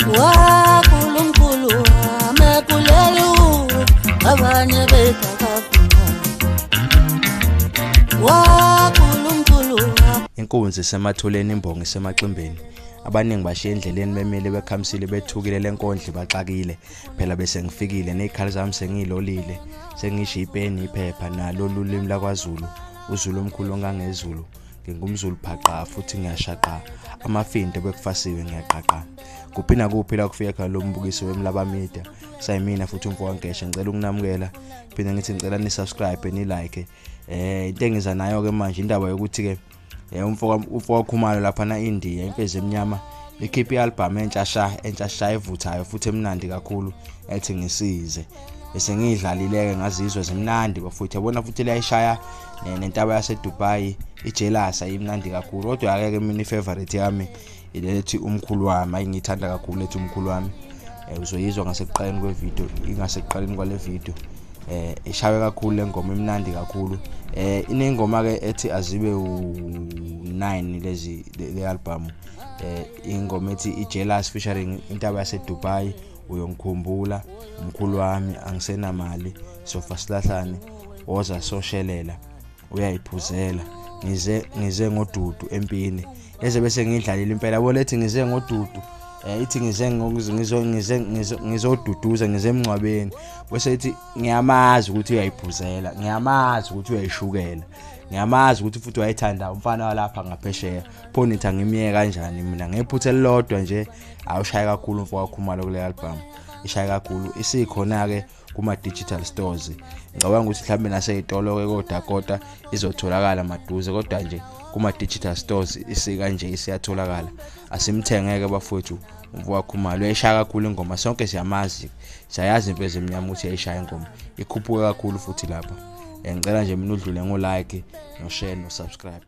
wakhulunkulu amekulelu abanye betakafunga wakhulunkulu. Inkunzi semathuleni imbongi semaximbeni abaningi bashiya endleleni bemile bekhamisile bethukile lenkondli baxakile phela bese ngifikile nezikhali zami sengilolile sengisho ipeni iphepha nalo lulimi lakwaZulu uZulu omkhulu ongangezulu ngingumZulu phaqa futhi ngiyashaqa amafinte bekufasiwe ngiyaqaqa kuphina kuphila kufika khona lo mbukiso wemlaba media sayimina futhi umfo wangesha ngicela ukunamukela phinde ngithi ngicela ni subscribe ni like into engiza nayo ke manje indaba yokuthi ke umfo wakhumalo lapha na India impezi emnyama ikhipha ialbum entshasha evuthayo futhi emnandi kakhulu ethi ngisize bese ngidlalileke ngazizwa zimnandi bafuthi yabona futhi layishaya nentaba yase Dubai iJealous ayimnandi kakhulu kodwa ake mina ifavorite yami ilethi umkhulu wami ayingithanda kakhulu lethi umkhulu wami uzoyizwa ngasekuqaleni kwevideo ingasekuqaleni kwale video ishawe kakhulu lengoma imnandi kakhulu inengoma ke ethi azibe u9 lezi le album ingoma ethi iJealous featuring intaba yase Dubai uyongikhumbula umkhulu wami angisenamali sofa silahlane woza soshelela uyayiphuzela ngize ngodudu empini eze bese ngidlalile impela yabo lethi ngize ngodudu ithi ngizoduduza ngize emncwabeni bese ithi ngiyamazi ukuthi uyayiphuzela ngiyamazi ukuthi uyayishukela ngiyamazi ukuthi futhi uyayithanda umfana walapha ngaphesheya pho nithi ngimiyeke kanjani mina ngephuthe elilodwa nje awushaya kakhulu umfo wakhumalo kule album ishaya kakhulu isikhona ke kuma digital stores ngicabanga ukuthi mhlambe naseyitolo ke kodwa izotholakala maduze kodwa nje kuma digital stores isika nje isiyatholakala asimthengeke bafowethu umfo wakhumalo uyayishaya kakhulu ingoma sonke siyamazi siyayazi impezi emnyama ukuthi yayishaya ingoma ikhuphuka kakhulu futhi lapha ngicela nje mina udlule ngo like no share no subscribe.